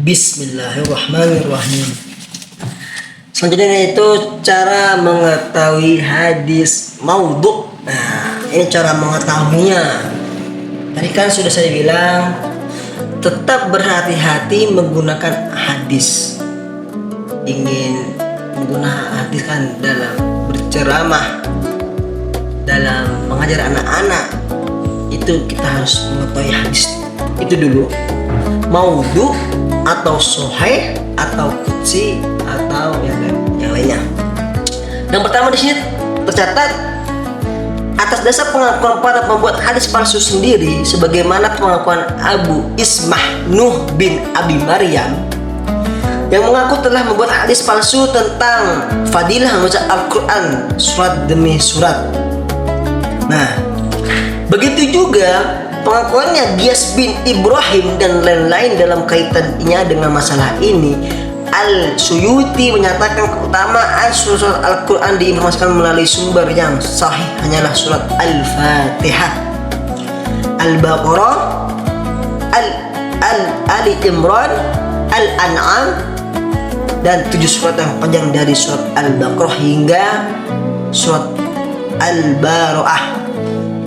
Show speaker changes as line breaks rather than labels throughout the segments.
Bismillahirrahmanirrahim. Selanjutnya itu cara mengetahui hadis maudhu. Nah, ini cara mengetahuinya. Tadi kan sudah saya bilang, tetap berhati-hati menggunakan hadis. Ingin menggunakan hadis kan dalam berceramah, dalam mengajar anak-anak, itu kita harus mengetahui hadis itu dulu. Maudhu atau sahih atau qudsi atau yang lainnya. Yang pertama di sini tercatat atas dasar pengakuan para pembuat hadis palsu sendiri, sebagaimana pengakuan Abu Ismah Nuh bin Abi Maryam yang mengaku telah membuat hadis palsu tentang fadilah membaca Al-Quran surat demi surat. Nah, begitu juga pengakuannya Giyas bin Ibrahim dan lain-lain dalam kaitannya dengan masalah ini. Al-Suyuti menyatakan keutamaan surat Al-Quran diinformasikan melalui sumber yang sahih hanyalah surat Al-Fatihah, Al-Baqarah, Ali Imran, Al-An'am, dan 7 surat yang panjang dari surat Al-Baqarah hingga surat Al-Bara'ah,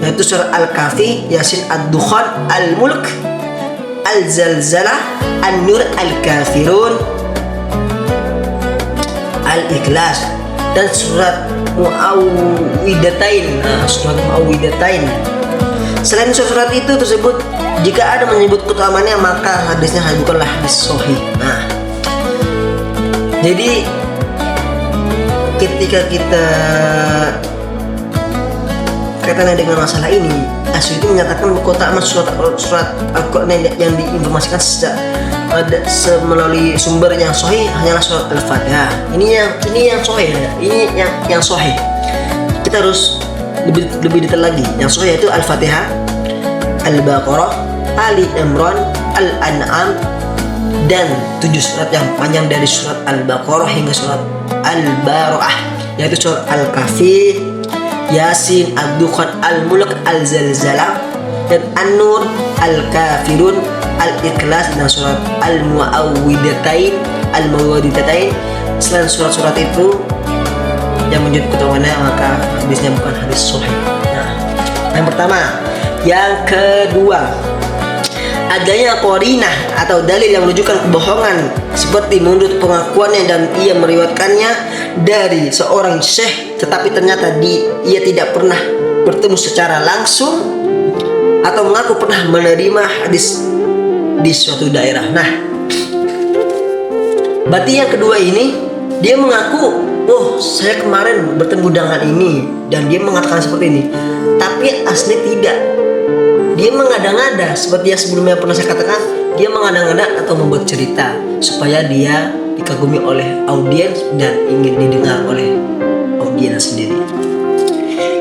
yaitu surat Al-Kahfi, Yasin, Ad-Dukhan, Al-Mulk, Al-Zalzalah, An-Nur, Al-Kafirun, Al-Ikhlas, dan surat Muawwidatain. Surat Muawwidatain. Selain surat itu tersebut, jika ada menyebut keutamaannya, maka hadisnya bukanlah hadis sahih. Nah, jadi ketika kita kaitannya dengan masalah ini, Asy'ari menyatakan keutamaan surat Al-Quran yang diinformasikan melalui sumber yang sahih hanyalah surat Al-Fatihah. Ini yang sahih ya. Ini yang sahih. Kita harus lebih detail lagi. Yang sahih itu Al-Fatihah, Al-Baqarah, Ali Imran, Al-An'am, dan 7 surat yang panjang dari surat Al-Baqarah hingga surat Al-Bara'ah, yaitu surat Al-Kahfi, Yasin, Ad-Dukhan, Al-Mulk, Al-Zalzalah, dan An-Nur, Al-Kafirun, Al-Ikhlas, dan surat Al-Muawwidatain, Selain surat-surat itu yang menyebut keutamaannya, maka hadisnya bukan hadis sahih. Nah, yang pertama. Yang kedua, adanya qarinah atau dalil yang menunjukkan kebohongan, seperti menurut pengakuannya dan ia meriwayatkannya dari seorang syekh, tetapi ternyata ia tidak pernah bertemu secara langsung atau mengaku pernah menerima hadis di suatu daerah. Nah, berarti yang kedua ini dia mengaku, oh saya kemarin bertemu dengan ini, dan dia mengatakan seperti ini, tapi asli tidak. Dia mengada-ngada, seperti yang sebelumnya pernah saya katakan, dia mengada-ngada atau membuat cerita supaya dia dikagumi oleh audiens dan ingin didengar oleh audiens sendiri.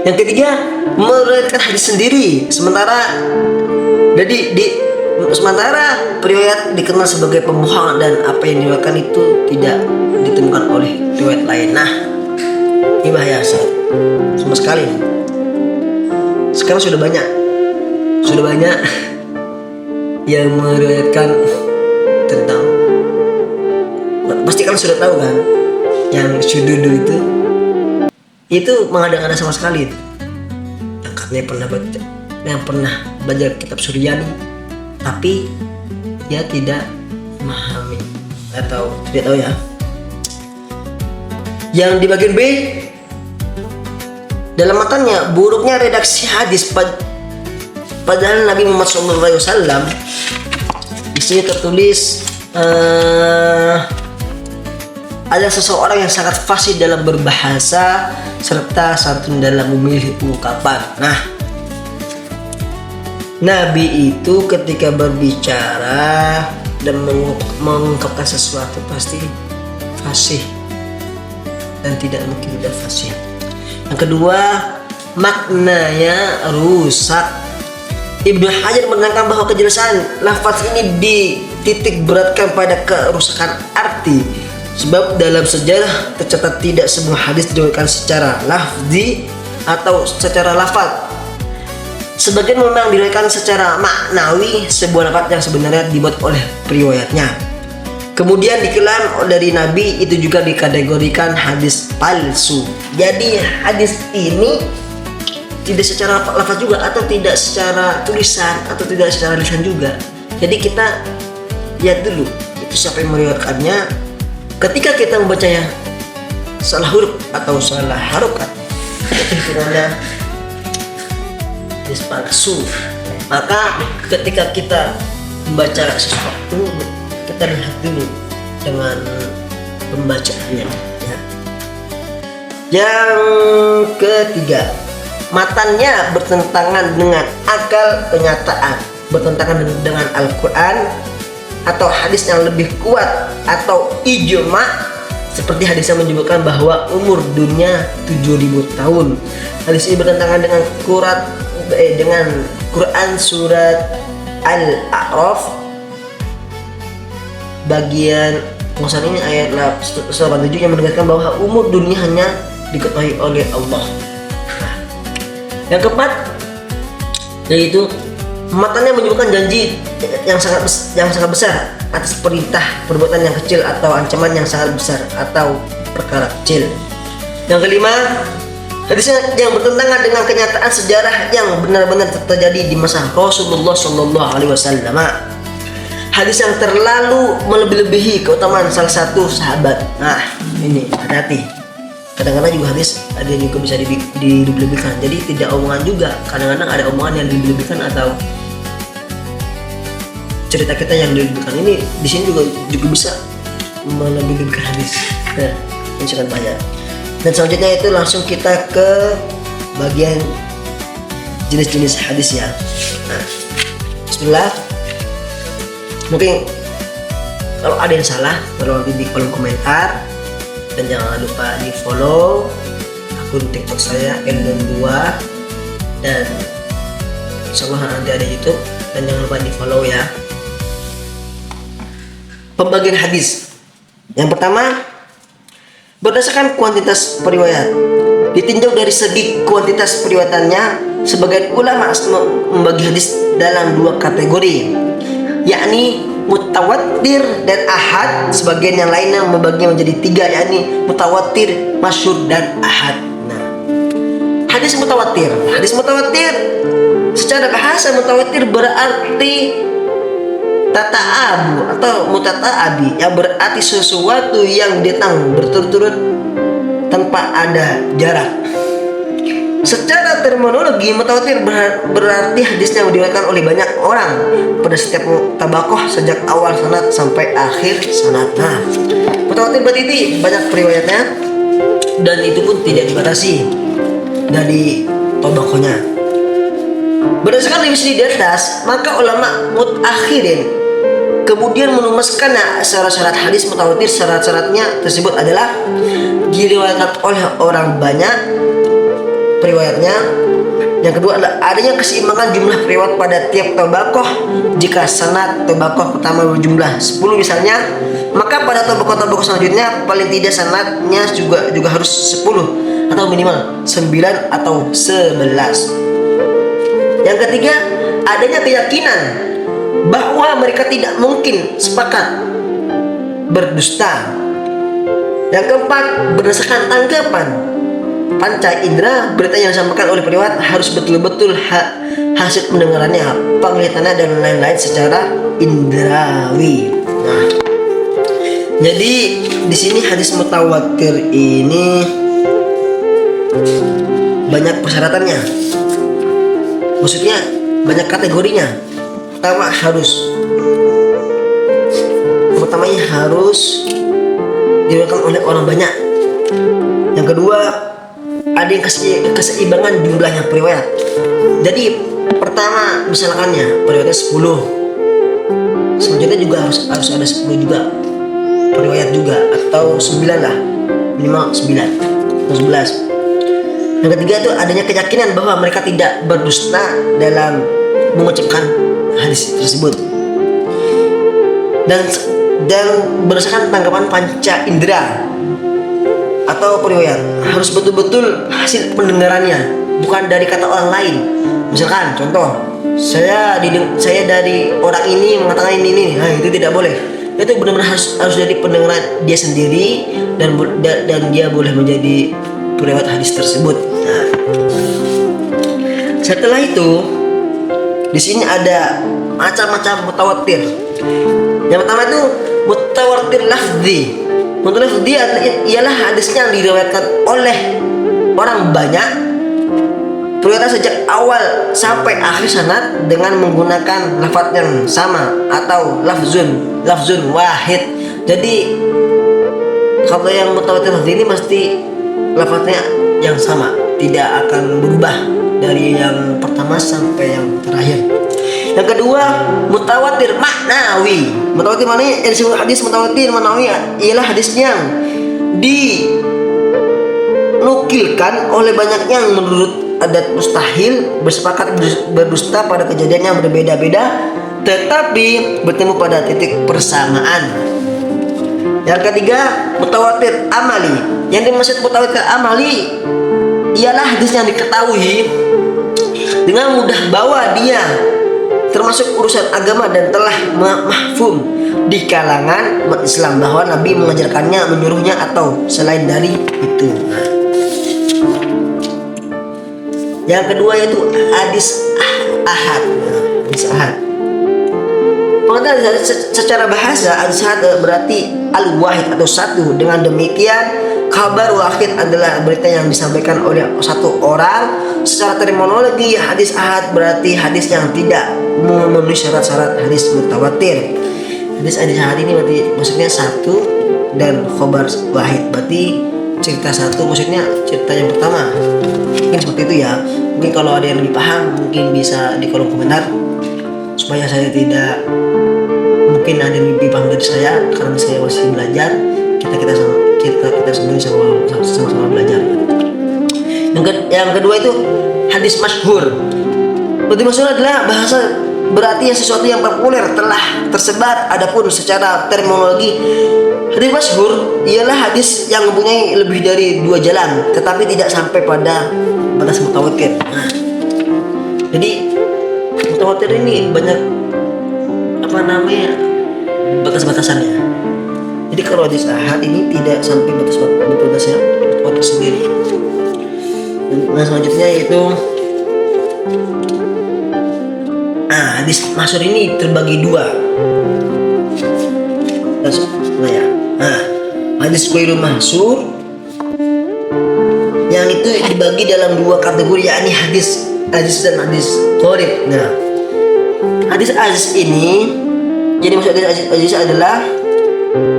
Yang ketiga, meriwayatkan hadis sendiri, sementara periwayat dikenal sebagai pembohong dan apa yang diriwayatkan itu tidak ditemukan oleh riwayat lain. Nah, ini bahaya sama sekali. Sekarang sudah banyak yang meriwayatkan tentang, pasti kalian sudah tahu kan, yang syududu itu mengada-ngada sama sekali. Yang katanya pernah belajar kitab Suryani, tapi dia tidak memahami atau tidak tahu ya. Yang di bagian B, dalam matanya buruknya redaksi hadis padahal Nabi Muhammad SAW, di sini tertulis ada seseorang yang sangat fasih dalam berbahasa serta santun dalam memilih ungkapan. Nah, Nabi itu ketika berbicara dan mengungkapkan sesuatu pasti fasih dan tidak mungkin tidak fasih. Yang kedua, maknanya rusak. Ibnu Hajar menerangkan bahwa kejelasan lafaz ini dititik beratkan pada kerusakan arti, sebab dalam sejarah tercatat tidak semua hadis diriwayatkan secara lafzi atau secara lafaz. Sebagian memang diriwayatkan secara maknawi, sebuah lafaz yang sebenarnya dibuat oleh periwayatnya. Kemudian diklaim dari Nabi itu juga dikategorikan hadis palsu. Jadi hadis ini tidak secara lafaz juga, atau tidak secara tulisan, atau tidak secara lisan juga. Jadi kita lihat dulu itu siapa yang meriwayatkannya. Ketika kita membacanya salah huruf atau salah harokat, itu hitungannya hadis palsu. Maka ketika kita membaca sesuatu, kita lihat dulu dengan pembacaannya ya. Yang ketiga, matanya bertentangan dengan akal kenyataan, bertentangan dengan Al-Quran atau hadis yang lebih kuat atau ijma, seperti hadis yang menyebutkan bahwa umur dunia 7.000 tahun. Hadis ini bertentangan dengan Quran surat Al-A'raf bagian pengusahaan ini ayat 87 yang menegaskan bahwa umur dunia hanya diketahui oleh Allah. Nah, yang keempat yaitu matanya menyebutkan janji yang sangat besar atas perintah perbuatan yang kecil atau ancaman yang sangat besar atau perkara kecil. Yang kelima, hadis yang bertentangan dengan kenyataan sejarah yang benar-benar terjadi di masa Rasulullah SAW. Hadis yang terlalu melebih-lebihi keutamaan salah satu sahabat. Nah, ini hati-hati. Kadang-kadang juga hadis ada yang juga bisa dilebih-lebihkan. Jadi tidak omongan juga. Kadang-kadang ada omongan yang dilebih-lebihkan atau cerita kita yang dilebihkan. Ini di sini juga bisa melebih-lebihkan hadis. Nah, ini sangat banyak. Dan selanjutnya itu langsung kita ke bagian jenis-jenis hadis ya. Nah, bismillah. Mungkin kalau ada yang salah, tolong di kolom komentar, dan jangan lupa di follow akun TikTok saya Endon2, dan insyaallah nanti ada YouTube, dan jangan lupa di follow ya. Pembagian hadis yang pertama, berdasarkan kuantitas periwayat. Ditinjau dari segi kuantitas periwayatannya, sebagian ulama membagi hadis dalam dua kategori, yakni mutawatir dan ahad. Sebagian yang lainnya membaginya menjadi tiga, yakni mutawatir, masyhur, dan ahad. Nah, hadis mutawatir secara bahasa mutawatir berarti tata'abu atau mutata'abi, yang berarti sesuatu yang datang berturut-turut tanpa ada jarak. Secara terminologi, mutawatir berarti hadisnya diriwayatkan oleh banyak orang pada setiap tabakoh sejak awal sanad sampai akhir sanad. Nah, mutawatir berarti banyak periwayatnya, dan itu pun tidak dibatasi dari tabakohnya. Berdasarkan definisi di atas, maka ulama mutakhirin kemudian menumaskan syarat-syarat hadis mutawatir. Syarat-syaratnya tersebut adalah diriwayatkan oleh orang banyak periwayatnya. Yang kedua adalah adanya keseimbangan jumlah periwayat pada tiap tabakoh. Jika sanad tabakoh pertama berjumlah 10 misalnya, maka pada tabakoh selanjutnya paling tidak sanadnya juga harus 10 atau minimal 9 atau 11. Yang ketiga, adanya keyakinan bahwa mereka tidak mungkin sepakat berdusta. Yang keempat, berdasarkan tanggapan panca indera, berita yang disampaikan oleh periwayat harus betul-betul hasil pendengarannya, penglihatannya, dan lain-lain secara indrawi. Nah, jadi di sini hadis mutawatir ini banyak persyaratannya. Maksudnya banyak kategorinya. Pertamanya harus diriwayatkan oleh orang banyak. Yang kedua, ada yang keseimbangan jumlahnya periwayat. Jadi pertama misalkannya periwayatnya 10, selanjutnya juga harus ada 10 juga periwayat juga, atau 9 lah, minimal 9 atau 11. Yang ketiga itu adanya keyakinan bahwa mereka tidak berdusta dalam mengucapkan hadis tersebut. Dan berdasarkan tanggapan panca indera atau periwayat harus betul-betul hasil pendengarannya, bukan dari kata orang lain. Misalkan contoh, saya dari orang ini mengatakan ini, nah itu tidak boleh. itu benar-benar harus dari pendengaran dia sendiri, dan dia boleh menjadi periwayat hadis tersebut. Nah, setelah itu di sini ada macam-macam mutawatir. Yang pertama itu mutawatir lafzi. Mutawatir lafzi ialah hadisnya yang diriwayatkan oleh orang banyak, periwayatan sejak awal sampai akhir sanad dengan menggunakan lafaz yang sama atau lafzun wahid. Jadi kalau yang mutawatir lafzi ini mesti lafaznya yang sama, tidak akan berubah dari yang pertama sampai yang terakhir. Yang kedua, mutawatir maknawi. Mutawatir maknawi yang disebut hadis mutawatir maknawi ialah hadis yang dinukilkan oleh banyak yang menurut adat mustahil bersepakat berdusta pada kejadian yang berbeda-beda tetapi bertemu pada titik persamaan. Yang ketiga, mutawatir amali. Yang dimaksud mutawatir amali ialah hadis yang diketahui dengan mudah bahwa dia termasuk urusan agama dan telah mahfum di kalangan umat Islam bahwa Nabi mengajarkannya, menyuruhnya atau selain dari itu. Yang kedua yaitu hadis ahad. Hadis ahad. Pengertian secara bahasa hadis ahad berarti al-wahid atau satu. Dengan demikian kabar wahid adalah berita yang disampaikan oleh satu orang. Secara terminologi hadis ahad berarti hadis yang tidak memenuhi syarat-syarat hadis mutawatir. Hadis ahad ini berarti maksudnya satu, dan khobar wahid berarti cerita satu, maksudnya cerita yang pertama. Mungkin seperti itu ya. Mungkin kalau ada yang lebih paham mungkin bisa di kolom komentar supaya saya tidak, mungkin ada yang lebih paham dari saya karena saya masih belajar. Kita sendiri sama-sama belajar. Yang kedua itu hadis masyhur. Berarti masyhur adalah bahasa berarti yang sesuatu yang populer telah tersebar. Adapun secara terminologi hadis masyhur ialah hadis yang mempunyai lebih dari 2 jalan tetapi tidak sampai pada batas mutawatir. Nah, jadi mutawatir ini banyak batas-batasannya. Jadi kalau hadis ahad ini tidak sampai batasnya mutawatir sendiri. Nah, selanjutnya yaitu hadis masyhur ini terbagi 2. Hadis ghairul masyhur yang itu dibagi dalam 2 kategori, yakni hadis aziz dan hadis gharib. Nah, hadis aziz ini, jadi maksud hadis aziz adalah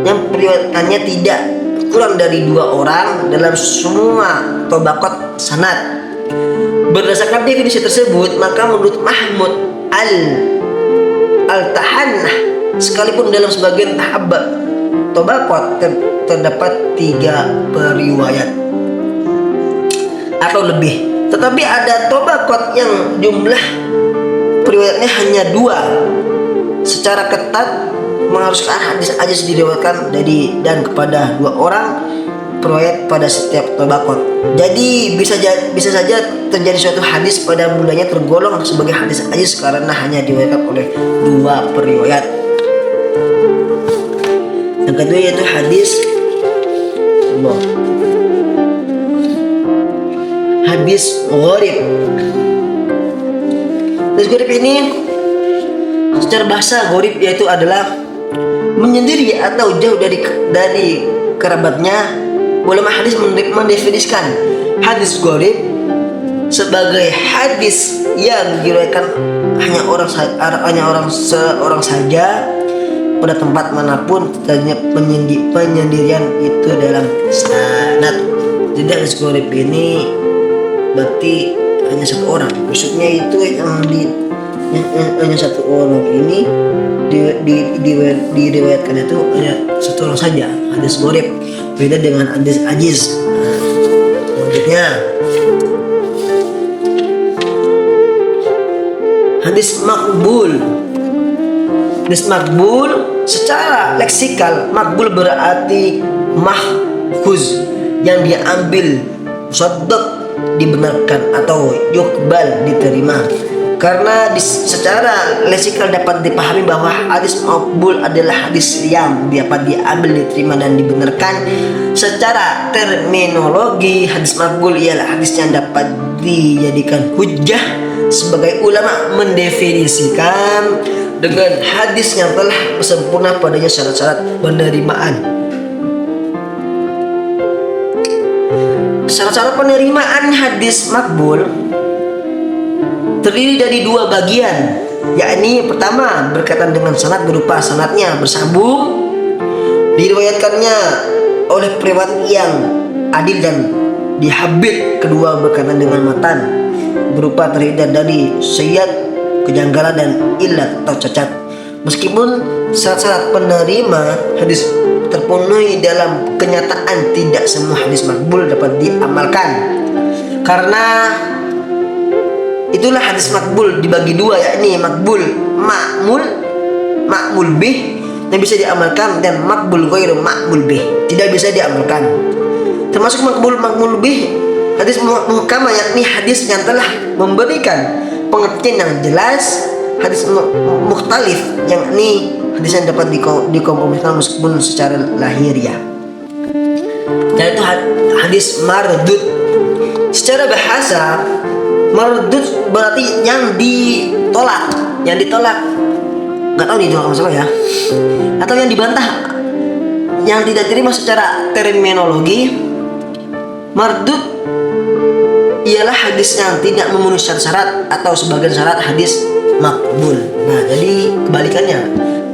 yang periwayatannya tidak kurang dari 2 orang dalam semua tabaqat sanad. Berdasarkan definisi tersebut, maka menurut Mahmud al-Tahannah, sekalipun dalam sebagian tabaqat terdapat 3 periwayat atau lebih, tetapi ada tabaqat yang jumlah periwayatnya hanya 2, secara ketat mengharuskan hadis aziz diriwayatkan dari dan kepada 2 orang periwayat pada setiap tabaqat. Jadi bisa saja terjadi suatu hadis pada mulanya tergolong sebagai hadis aziz karena hanya diriwayatkan oleh 2 periwayat. Yang kedua yaitu hadis gharib. Hadis gharib ini secara bahasa gharib yaitu adalah menyendiri atau jauh dari kerabatnya. Ulama hadis mendefinisikan hadis gharib sebagai hadis yang diriwayatkan hanya seorang saja pada tempat manapun, terjadinya penyendirian itu dalam sanad. Jadi hadis gharib ini berarti hanya 1 orang. Maksudnya itu hanya 1 orang ini diriwayatkan itu hanya 1 orang saja, hadis gharib. Beda dengan hadis aziz. Selanjutnya hadis makbul. Hadis makbul secara leksikal, makbul berarti mahfuz, yang diambil, musaddaq dibenarkan, atau yukbal diterima. secara lesikal dapat dipahami bahwa hadis maqbul adalah hadis yang dapat diambil, diterima dan dibenarkan. Secara terminologi, hadis maqbul ialah hadis yang dapat dijadikan hujjah sebagai ulama mendefinisikan dengan hadis yang telah sempurna padanya syarat-syarat penerimaan. Syarat-syarat penerimaan hadis maqbul terdiri dari dua bagian, yakni pertama berkaitan dengan sanad berupa sanadnya bersambung, diriwayatkannya oleh periwayat yang adil dan dihabib. Kedua berkaitan dengan matan berupa terhindar dari syai'at, kejanggalan dan illat atau cacat. Meskipun syarat-syarat penerima hadis terpenuhi dalam kenyataan, tidak semua hadis maqbul dapat diamalkan. Karena itulah hadis maqbul dibagi dua, yakni maqbul ma'mul bih yang bisa diamalkan dan maqbul ghairu ma'mul bih tidak bisa diamalkan. Termasuk maqbul bih hadis muhkamah, yakni hadis yang telah memberikan pengertian yang jelas. Hadis mukhtalif, yakni hadis yang dapat dikompromikan meskipun secara lahiriah. Dan itu hadis mardud. Secara bahasa, mardud berarti yang ditolak, nggak tahu ditolak masalah ya, atau yang dibantah, yang tidak terima. Secara terminologi, mardud ialah hadis yang tidak memenuhi syarat atau sebagian syarat hadis makbul. Nah, jadi kebalikannya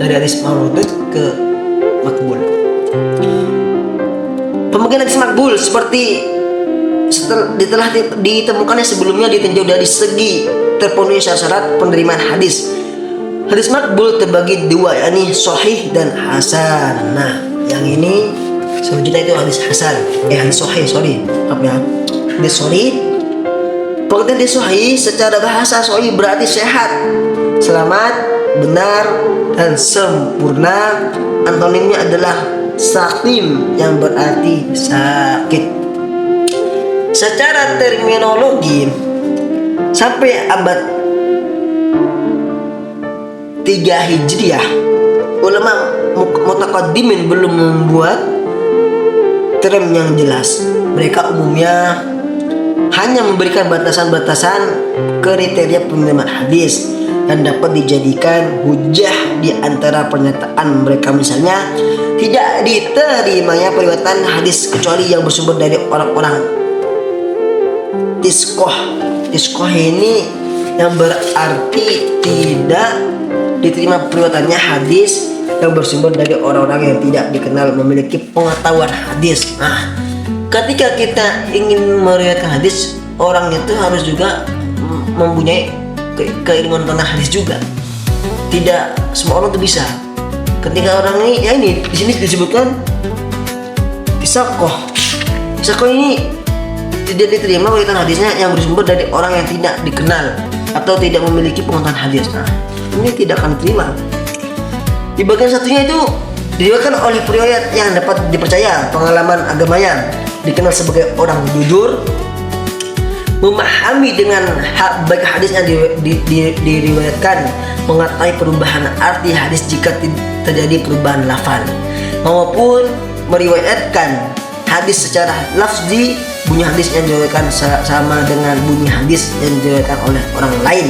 dari hadis mardud ke makbul. Pembagian hadis makbul seperti telah ditemukannya sebelumnya ditinjau dari segi terpenuhi syarat penerimaan hadis. Hadis makbul terbagi dua, yakni sahih dan hasan. Nah, yang ini selanjutnya itu hadis hasan. Hadis sahih, maaf ya. Hadis sahih. Pengertian hadis sahih secara bahasa, sahih berarti sehat, selamat, benar dan sempurna. Antonimnya adalah sakim yang berarti sakit. Secara terminologi, sampai abad 3 Hijriah, ulama mutaqaddimin belum membuat term yang jelas. Mereka umumnya hanya memberikan batasan-batasan kriteria penerimaan hadis dan dapat dijadikan hujah di antara pernyataan mereka. Misalnya, tidak diterimanya periwayatan hadis kecuali yang bersumber dari orang-orang Tiskoh ini yang berarti tidak diterima periwayatannya hadis yang bersumber dari orang-orang yang tidak dikenal memiliki pengetahuan hadis. Nah, ketika kita ingin meriwayatkan hadis, orang itu harus juga mempunyai keilmuan tentang hadis juga. Tidak semua orang itu bisa. Ketika orang ini, ya ini di sini disebutkan Tiskoh ini tidak diterima periwayatan hadisnya yang bersumber dari orang yang tidak dikenal atau tidak memiliki pengetahuan hadis. Nah, ini tidak akan diterima. Di bagian satunya itu diriwayatkan oleh periwayat yang dapat dipercaya, pengalaman agamanya, dikenal sebagai orang jujur, memahami dengan baik hadis yang diriwayatkan, mengetahui perubahan arti hadis jika terjadi perubahan lafal, maupun meriwayatkan hadis secara lafzi, bunyi hadis yang diriwayatkan sama dengan bunyi hadis yang diriwayatkan oleh orang lain,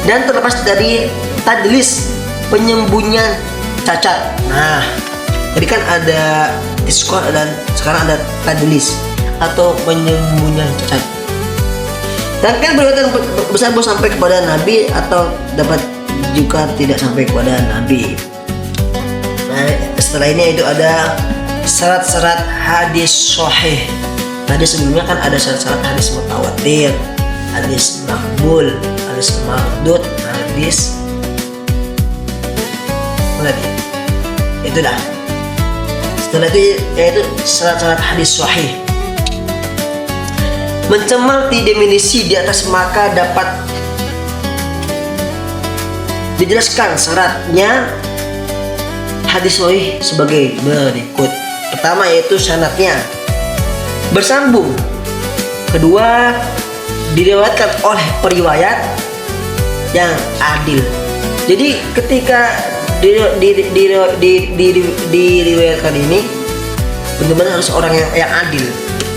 dan terlepas dari tadlis, penyembunyian cacat. Nah, jadi kan ada tiskoh dan sekarang ada tadlis atau penyembunyian cacat. Dan kan periwayatan besar sampai kepada Nabi atau dapat juga tidak sampai kepada Nabi. Nah, setelah ini itu ada syarat-syarat hadis sahih. Tadi sebelumnya kan ada syarat-syarat hadis mutawatir, hadis maqbul, hadis mardud, hadis lagi. Itu dah. Setelah itu yaitu syarat-syarat hadis sahih. Mencermati definisi di atas maka dapat dijelaskan syaratnya hadis sahih sebagai berikut. Pertama yaitu sanadnya bersambung. Kedua, diriwayatkan oleh periwayat yang adil. Jadi ketika diriwayatkan ini benar-benar harus orang yang adil,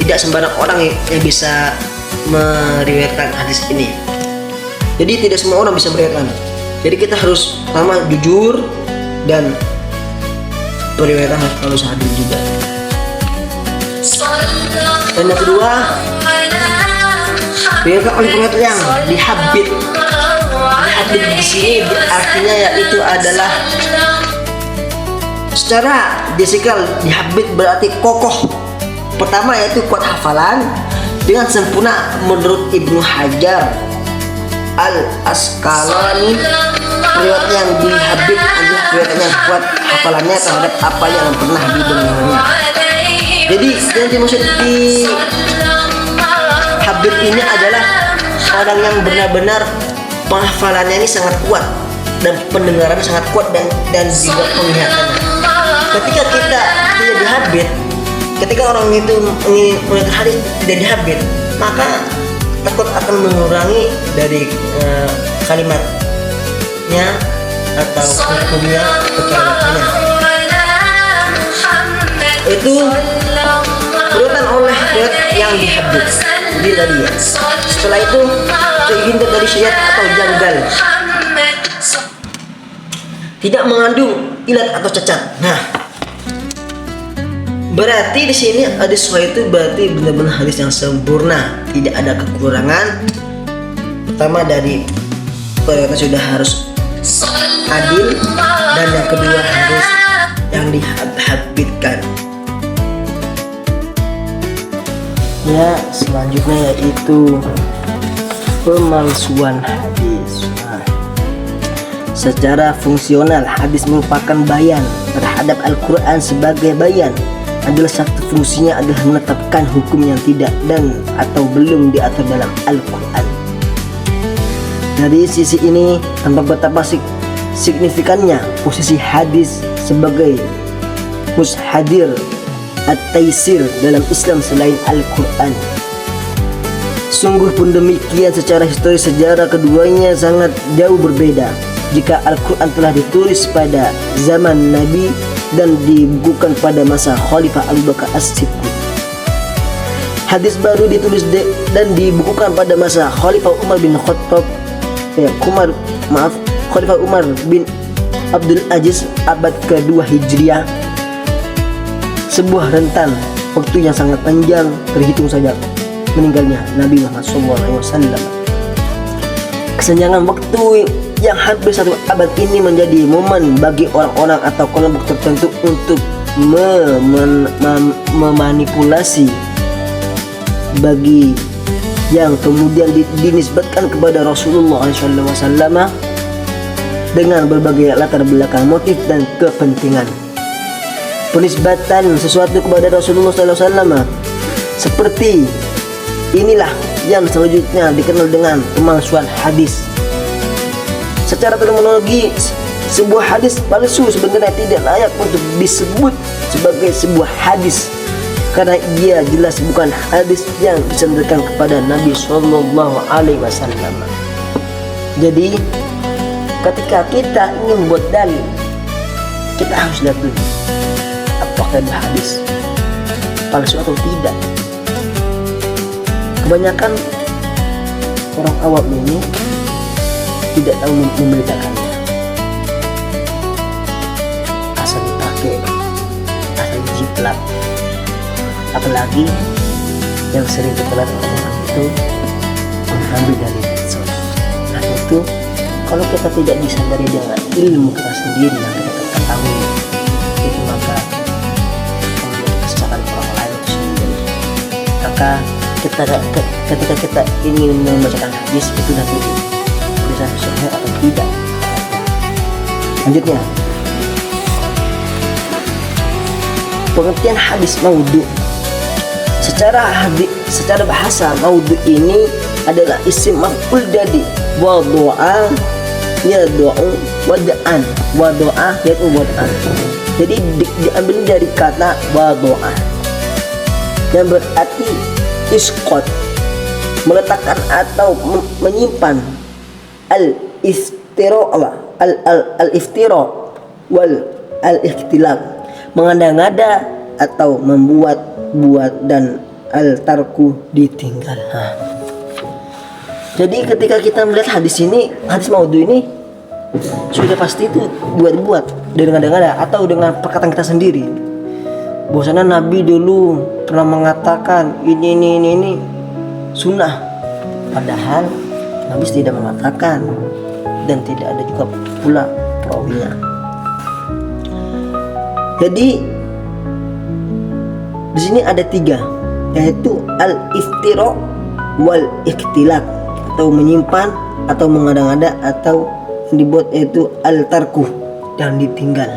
tidak sembarang orang yang bisa meriwayatkan hadis ini. Jadi tidak semua orang bisa meriwayatkan. Jadi kita harus pertama jujur dan periwayatan harus adil juga. Dan yang kedua, riwayatkan oleh pengertian yang dihabit. Dihabit di sini artinya yaitu adalah secara disikal. Dihabit berarti kokoh. Pertama yaitu kuat hafalan dengan sempurna menurut Ibnu Hajar Al-Asqalani. Riwayat yang dihabit adalah riwayat yang kuat hafalannya terhadap apa yang pernah didengarnya. Jadi yang dimaksud di habit ini adalah orang yang benar-benar penghafalannya ini sangat kuat dan pendengarannya sangat kuat dan juga penglihatannya. Ketika kita tidak dihabit, ketika orang itu melihat hadis tidak dihabit, maka takut akan mengurangi dari kalimatnya atau hukumnya, kecerahannya. Itu berurutan oleh yang dihabit di tadi ya. Setelah itu terhindar dari syai'at atau janggal, tidak mengandung ilat atau cacat. Nah, berarti di sini hadis sahih itu berarti benar-benar hadis yang sempurna, tidak ada kekurangan. Pertama dari periwayatan sudah harus adil, dan yang kedua harus yang dihabitkan. Ya, selanjutnya yaitu pemalsuan hadis. Nah, secara fungsional hadis merupakan bayan terhadap Al-Quran sebagai bayan. Adalah satu fungsinya adalah menetapkan hukum yang tidak dan atau belum diatur dalam Al-Quran. Dari sisi ini tanpa betapa signifikannya posisi hadis sebagai mushadir at-taisir dalam Islam selain Al-Quran. Sungguh pun demikian, secara historis sejarah keduanya sangat jauh berbeda. Jika Al-Quran telah ditulis pada zaman Nabi dan dibukukan pada masa Khalifah Abu Bakar As-Siddiq, hadis baru ditulis dan dibukukan pada masa Khalifah Umar bin Khattab, Khalifah Umar bin Abdul Aziz abad kedua Hijriah. Sebuah rentan waktu yang sangat panjang terhitung saja meninggalnya Nabi Muhammad SAW. Kesenjangan waktu yang hampir satu abad ini menjadi momen bagi orang-orang atau kelompok tertentu untuk memanipulasi bagi yang kemudian dinisbatkan kepada Rasulullah SAW dengan berbagai latar belakang, motif dan kepentingan. Penisbatan sesuatu kepada Rasulullah SAW seperti inilah yang selanjutnya dikenal dengan pemalsuan hadis. Secara terminologi, sebuah hadis palsu sebenarnya tidak layak untuk disebut sebagai sebuah hadis karena dia jelas bukan hadis yang disandarkan kepada Nabi Sallallahu Alaihi Wasallam. Jadi, ketika kita ingin membuat dalil, kita harus lihat dulu apakah ada hadis palsu atau tidak. Kebanyakan orang awam ini tidak tahu membedakannya. Asal dipakai, asal dijiplak. Apalagi yang sering terkenal orang itu mengambil dari medsos. Nah itu kalau kita tidak disadari dengan ilmu kita sendiri yang kita ketahui, itu maka kesalahan orang lain itu sendiri. Maka ketika kita ingin membacakan hadis itu nanti bisa sahih atau tidak. Lanjutnya, pengertian hadis maudhu. Secara bahasa, maudhu ini adalah isim maf'ul dari wadu'a yadu'u wada'an. Wadu'a yaitu wada'an. Jadi diambil dari kata wadu'a yang berarti isqat, meletakkan atau menyimpan, al iftiro al-iftiro wal al-ikhtilaf, mengada-ngada atau membuat-buat, dan al-tarku ditinggal. Jadi ketika kita melihat hadis ini, hadis maudhu ini sudah pasti itu buat-buat dengan ngada-ngada atau dengan perkataan kita sendiri. Bahwasanya Nabi dulu pernah mengatakan ini sunnah, padahal Nabi tidak mengatakan dan tidak ada juga pula perawinya. Jadi di sini ada 3, yaitu al-iftiro wal ikhtilaf, atau menyimpan atau mengada-ngada, atau dibuat yaitu al-tarku, dan ditinggal.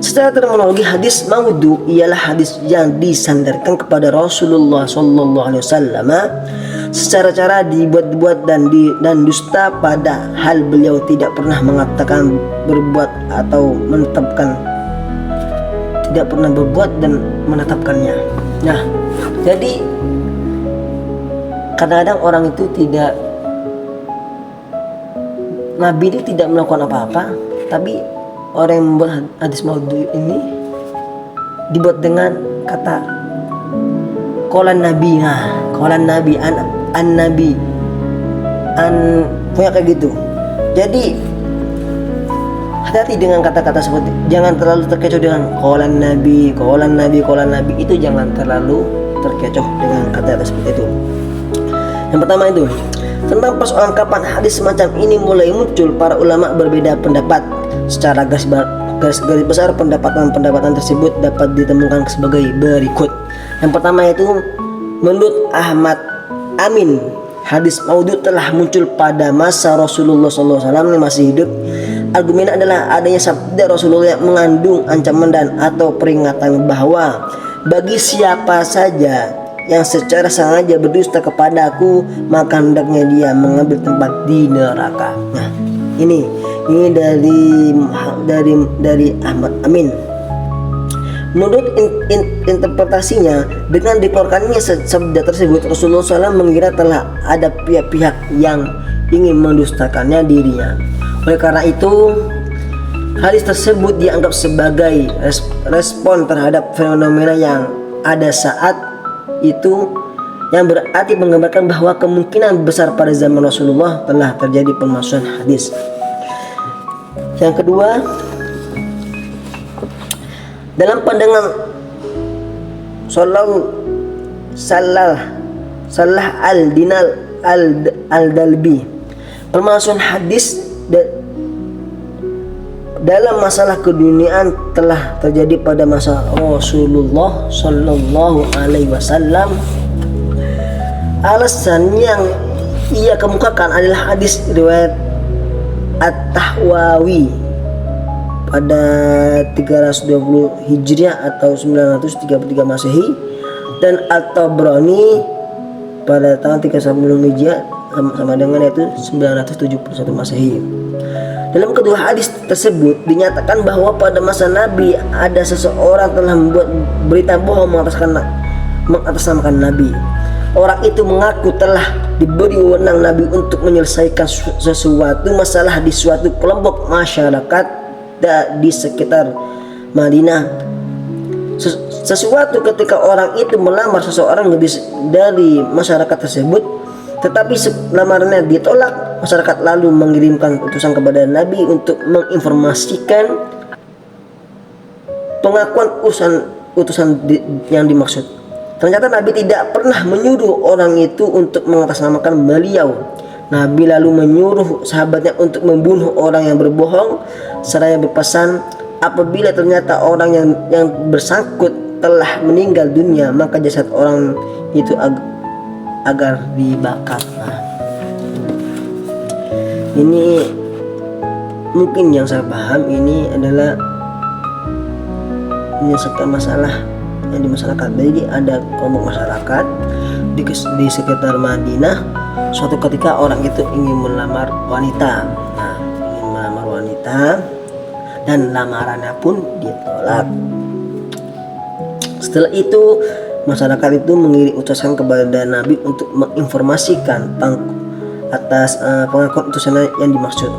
Secara terminologi, hadis maudhu ialah hadis yang disandarkan kepada Rasulullah SAW secara cara dibuat-buat dan dusta, pada hal beliau tidak pernah mengatakan, berbuat atau menetapkan, tidak pernah berbuat dan menetapkannya. Nah, jadi kadang-kadang orang itu tidak, Nabi ini tidak melakukan apa-apa, tapi orang yang membuat hadis maudhu ini dibuat dengan kata qalan nabi. Nah, qalan nabi, an nabi, punya kayak gitu. Jadi hati-hati dengan kata-kata seperti, jangan terlalu terkecoh dengan qalan nabi. Itu jangan terlalu terkecoh dengan kata-kata seperti itu. Yang pertama itu tentang persoalan kapan hadis semacam ini mulai muncul, para ulama berbeda pendapat. Secara garis besar pendapatan tersebut dapat ditemukan sebagai berikut. Yang pertama itu, menurut Ahmad Amin, hadis maudhu telah muncul pada masa Rasulullah SAW yang masih hidup. Argumen adalah adanya sabda Rasulullah yang mengandung ancaman dan atau peringatan bahwa bagi siapa saja yang secara sengaja berdusta kepadaku, maka hendaknya dia mengambil tempat di neraka. Nah, ini dari Ahmad Amin. Menurut interpretasinya, dengan dikeluarkannya sabda tersebut, Rasulullah SAW mengira telah ada pihak-pihak yang ingin mendustakannya dirinya. Oleh karena itu, hadis tersebut dianggap sebagai respon terhadap fenomena yang ada saat itu, yang berarti menggambarkan bahwa kemungkinan besar pada zaman Rasulullah telah terjadi pemalsuan hadis. Yang kedua, dalam pandangan Salah al-Dinal al-Dalbi, pemalsuan hadis dalam masalah keduniaan telah terjadi pada masa Rasulullah Sallallahu Alaihi Wasallam. Alasan yang ia kemukakan adalah hadis riwayat At-Tahwawi pada 320 Hijriah atau 933 Masehi, dan At-Tabrani pada tahun 310 Hijriah sama dengan yaitu 971 Masehi. Dalam kedua hadis tersebut dinyatakan bahwa pada masa Nabi ada seseorang telah membuat berita bohong mengatasnamakan Nabi. Orang itu mengaku telah diberi wewenang Nabi untuk menyelesaikan sesuatu masalah di suatu kelompok masyarakat di sekitar Madinah. Sesuatu ketika orang itu melamar seseorang dari masyarakat tersebut, tetapi lamarannya ditolak, masyarakat lalu mengirimkan utusan kepada Nabi untuk menginformasikan pengakuan utusan yang dimaksud. Ternyata Nabi tidak pernah menyuruh orang itu untuk mengatasnamakan beliau. Nabi lalu menyuruh sahabatnya untuk membunuh orang yang berbohong, seraya berpesan apabila ternyata orang yang bersangkut telah meninggal dunia, maka jasad orang itu agar dibakar. Nah, ini mungkin yang saya paham ini adalah menyelesaikan masalah yang di masyarakat. Jadi ada kelompok masyarakat di sekitar Madinah. Suatu ketika orang itu ingin melamar wanita. Nah, ingin melamar wanita dan lamarannya pun ditolak. Setelah itu masyarakat itu mengirim utusan kepada Nabi untuk menginformasikan atas pengakuan utusan yang dimaksud.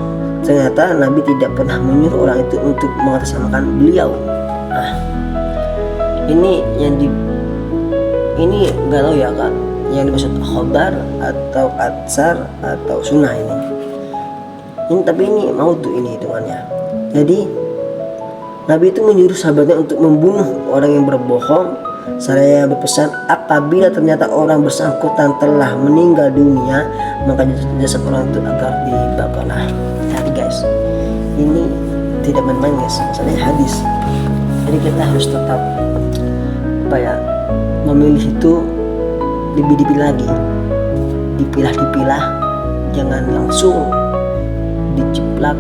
Ternyata Nabi tidak pernah menyuruh orang itu untuk mengatasnamakan beliau. Nah, ini nggak tahu ya kak, yang dimaksud khobar atau atsar atau sunnah ini. Tapi ini maudhu ini hitungannya. Jadi Nabi itu menyuruh sahabatnya untuk membunuh orang yang berbohong. Saya berpesan, apabila ternyata orang bersangkutan telah meninggal dunia, maka jasad orang itu agar dibakar. Nah, jadi guys, ini tidak main-main guys, masalahnya hadis. Jadi kita harus tetap memilih itu lebih dipilah lagi, dipilah, jangan langsung diciplak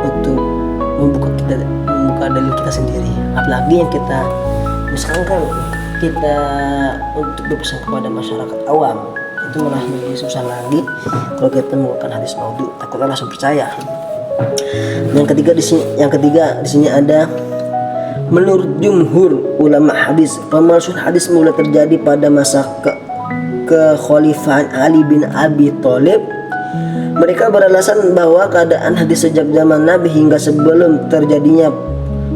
untuk membuka dalil kita sendiri. Apalagi yang kita misalkan kita untuk berpesan kepada masyarakat awam, itu malah lebih susah lagi kalau kita menggunakan hadis maudhu, takutnya langsung percaya. Yang ketiga di sini ada, menurut jumhur ulama hadis, pemalsuan hadis mulai terjadi pada masa kekhalifahan Ali bin Abi Thalib. Mereka beralasan bahwa keadaan hadis sejak zaman Nabi hingga sebelum terjadinya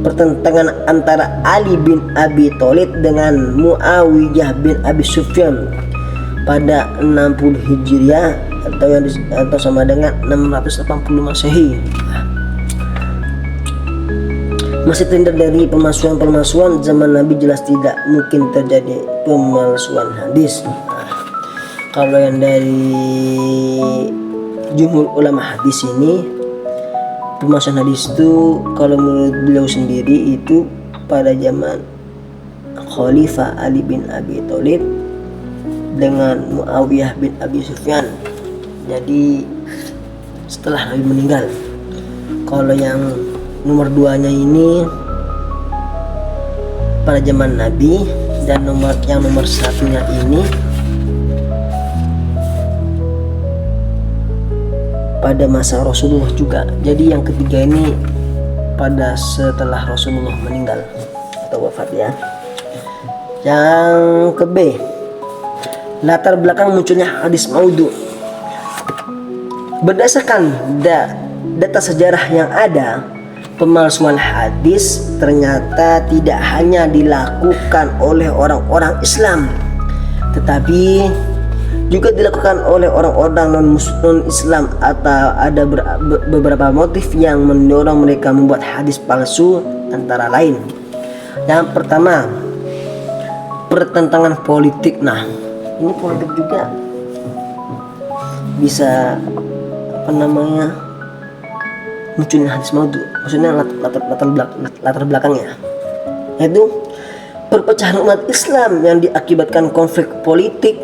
pertentangan antara Ali bin Abi Thalib dengan Muawiyah bin Abi Sufyan pada 60 Hijriah atau sama dengan 680 Masehi. Masih terhindar dari pemalsuan zaman Nabi, jelas tidak mungkin terjadi pemalsuan hadis. Kalau yang dari jumhur ulama hadis ini, pemalsuan hadis itu kalau menurut beliau sendiri itu pada zaman Khalifah Ali bin Abi Thalib dengan Muawiyah bin Abi Sufyan. Jadi setelah Nabi meninggal. Kalau yang nomor 2-nya ini pada zaman Nabi, dan nomor 1-nya ini pada masa Rasulullah juga. Jadi yang ketiga ini pada setelah Rasulullah meninggal atau wafat ya. Yang ke B, latar belakang munculnya hadis maudhu. Berdasarkan data sejarah yang ada, pemalsuan hadis ternyata tidak hanya dilakukan oleh orang-orang Islam, tetapi juga dilakukan oleh orang-orang non-Islam, atau ada beberapa motif yang mendorong mereka membuat hadis palsu, antara lain. Yang pertama, pertentangan politik. Nah, ini politik juga bisa munculnya hadis maudhu. Maksudnya latar belakangnya, yaitu perpecahan umat Islam yang diakibatkan konflik politik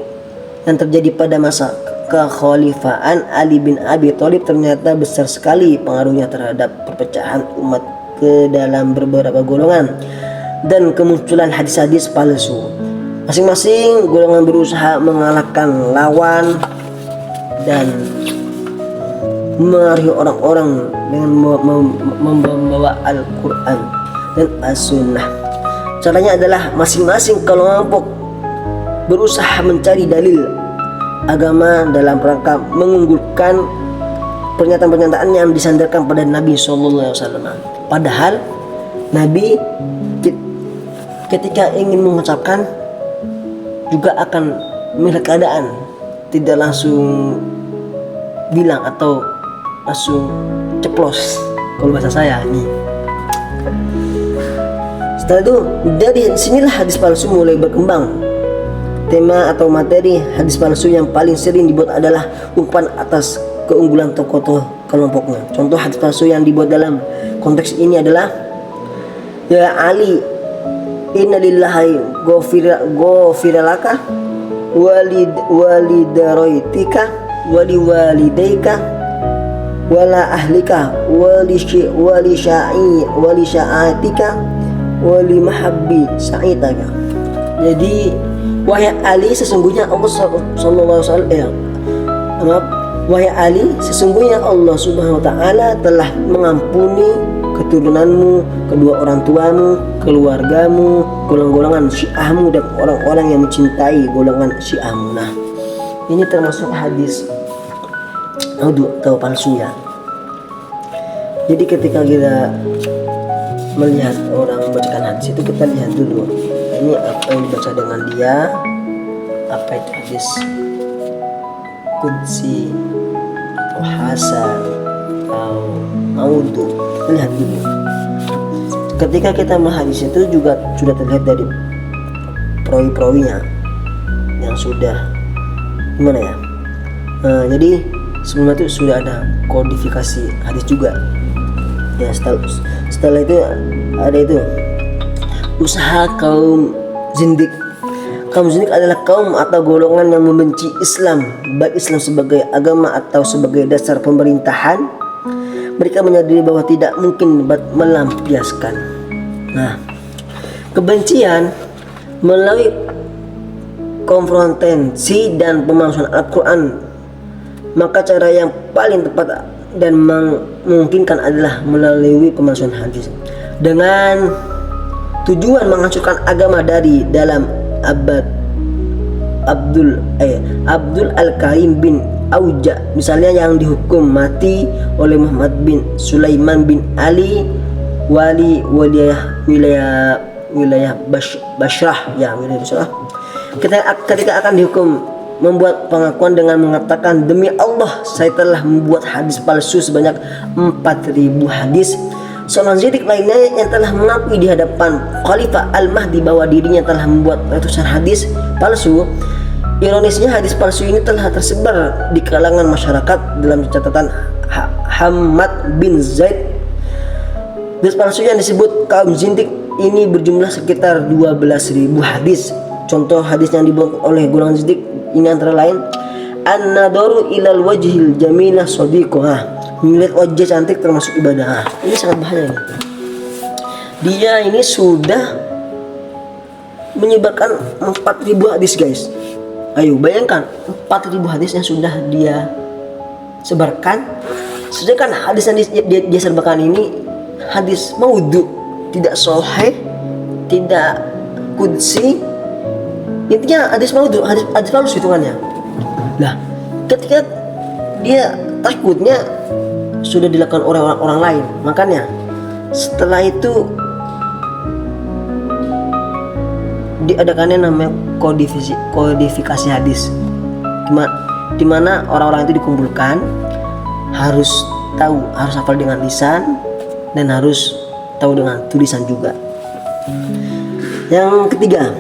yang terjadi pada masa kekhalifahan Ali bin Abi Thalib. Ternyata besar sekali pengaruhnya terhadap perpecahan umat ke dalam beberapa golongan dan kemunculan hadis-hadis palsu. Masing-masing golongan berusaha mengalahkan lawan dan mengaruhi orang-orang dengan membawa Al-Quran dan As-Sunnah. Caranya adalah masing-masing kelompok berusaha mencari dalil agama dalam rangka mengunggulkan pernyataan-pernyataan yang disandarkan pada Nabi SAW. Padahal Nabi ketika ingin mengucapkan juga akan melihat keadaan, tidak langsung bilang atau langsung ceplos kalau bahasa saya nih. Setelah itu dari sinilah hadis palsu mulai berkembang. Tema atau materi hadis palsu yang paling sering dibuat adalah umpan atas keunggulan tokoh kelompoknya. Contoh hadis palsu yang dibuat dalam konteks ini adalah, ya Ali, inna lillahi ghafiralaka walidaraitika waliwalidaika wala ahlika wali sya'atika wali mahabbi sa'itaka. Jadi wahai Ali, sesungguhnya Allah sallallahu alaihi wasallam, wahai Ali, sesungguhnya Allah Subhanahu wa taala telah mengampuni keturunanmu, kedua orang tuamu, keluargamu, golongan-golongan Syiahmu, dan orang-orang yang mencintai golongan Syiahmu. Nah, ini termasuk hadis maudhu atau palsu ya. Jadi ketika kita melihat orang membacakan hadis itu, kita lihat dulu ini apa yang dibaca dengan dia, apa itu hadis qudsi atau hasan atau maudhu. Kita lihat dulu. Ketika kita melihat hadis itu juga sudah terlihat dari perawi-perawinya yang sudah gimana ya. Jadi sebelum itu sudah ada kodifikasi hadis juga ya. Setelah itu ada itu usaha kaum zindik. Kaum zindik adalah kaum atau golongan yang membenci Islam, baik Islam sebagai agama atau sebagai dasar pemerintahan. Mereka menyadari bahwa tidak mungkin melampiaskan kebencian melalui konfrontasi dan pemalsuan Al-Quran. Maka cara yang paling tepat dan memungkinkan adalah melalui pemalsuan hadis dengan tujuan menghancurkan agama dari dalam. Abdul Al-Karim bin Auja misalnya, yang dihukum mati oleh Muhammad bin Sulaiman bin Ali, wali wilayah Basrah ya, wilayah Basrah, ketika akan dihukum membuat pengakuan dengan mengatakan, demi Allah saya telah membuat hadis palsu sebanyak 4.000 hadis. Seorang zindik lainnya yang telah mengakui di hadapan Khalifah Al-Mahdi bahwa dirinya telah membuat ratusan hadis palsu. Ironisnya hadis palsu ini telah tersebar di kalangan masyarakat. Dalam catatan Hamad bin Zaid, hadis palsu yang disebut kaum zindik ini berjumlah sekitar 12.000 hadis. Contoh hadis yang dibuat oleh golongan zindik ini antara lain an-nadaru ilal wajhil jamilah sadiqah, melihat wajah cantik termasuk ibadah. Ini sangat bahaya. Dia ini sudah menyebarkan 4.000 hadis guys. Ayo bayangkan 4.000 hadis yang sudah dia sebarkan. Sedangkan hadis yang dia sebarkan ini hadis maudhu, tidak sahih, tidak qudsi. Intinya hadis maudhu, hadis palsu hitungannya. Nah, ketika dia takutnya sudah dilakukan orang lain, makanya setelah itu diadakannya namanya kodifikasi hadis, di mana orang-orang itu dikumpulkan, harus tahu, harus hafal dengan lisan dan harus tahu dengan tulisan juga. Yang ketiga,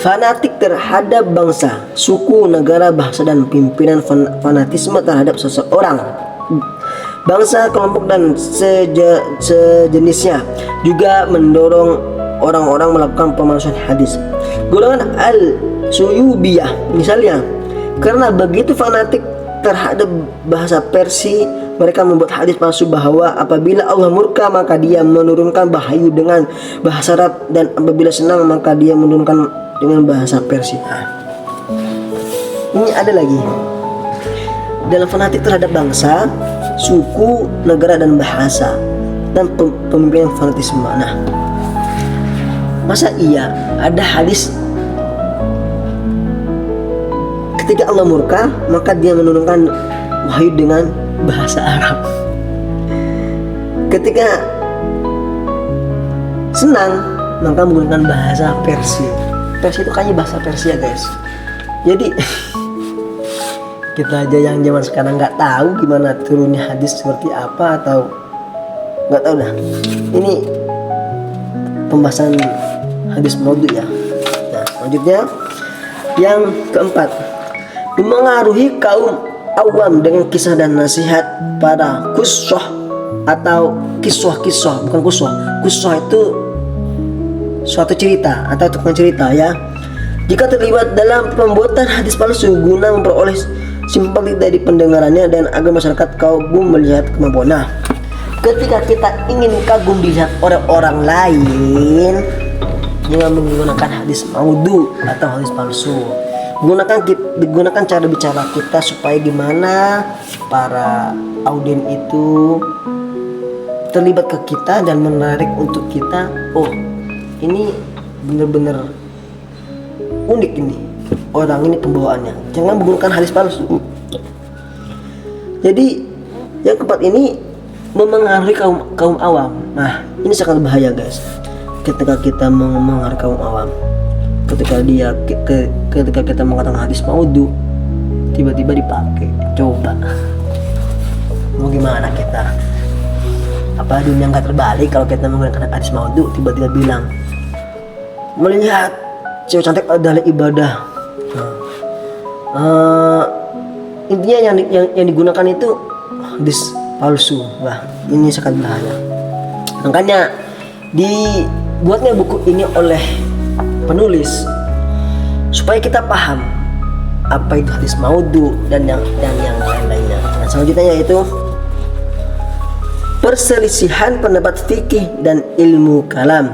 fanatik terhadap bangsa, suku, negara, bahasa, dan pimpinan. Fanatisme terhadap seseorang, bangsa, kelompok, dan sejenisnya juga mendorong orang-orang melakukan pemalsuan hadis. Golongan Al-Suyubiyah misalnya, karena begitu fanatik terhadap bahasa Persia, mereka membuat hadis palsu bahwa apabila Allah murka maka dia menurunkan wahyu dengan bahasa Arab, dan apabila senang maka dia menurunkan dengan bahasa Persia. Ini ada lagi dalam fanatik terhadap bangsa, suku, negara, dan bahasa, dan pemimpinan fanatisme. Nah, masa iya ada hadis ketika Allah murka maka dia menurunkan wahyu dengan bahasa Arab, ketika senang maka menggunakan bahasa Persia. Persia itu kayaknya bahasa Persia guys. Jadi kita aja yang zaman sekarang nggak tahu gimana turunnya hadis seperti apa, atau nggak tahu dah. Ini pembahasan hadis maudhu ya. Nah, selanjutnya yang keempat, memengaruhi kaum awam dengan kisah dan nasihat para qussoh atau kisah-kisah, bukan qussoh. Qussoh itu suatu cerita atau tukang cerita ya. Jika terlibat dalam pembuatan hadis palsu guna memperoleh simpati dari pendengarannya dan agar masyarakat kagum melihat kemampuan. Nah, ketika kita ingin kagum dilihat oleh orang lain, jangan menggunakan hadis maudhu atau hadis palsu. Gunakan cara bicara kita supaya gimana para audien itu terlibat ke kita dan menarik untuk kita. Oh, ini benar-benar unik ini orang ini pembawaannya. Jangan menggunakan hadis palsu. Jadi yang keempat ini memengaruhi kaum awam. Nah, ini sangat bahaya guys. Ketika kita memengaruhi kaum awam, ketika kita mengatakan hadis maudhu, tiba-tiba dipakai. Coba mau gimana kita? Apa dunia nggak terbalik kalau kita menggunakan hadis maudhu, tiba-tiba bilang melihat cewek cantik adalah ibadah. Intinya yang digunakan itu hadis palsu. Wah, ini sangat bahaya. Makanya dibuatnya buku ini oleh penulis supaya kita paham apa itu hadis maudhu dan yang lain-lainnya. Nah, selanjutnya yaitu perselisihan pendapat fikih dan ilmu kalam.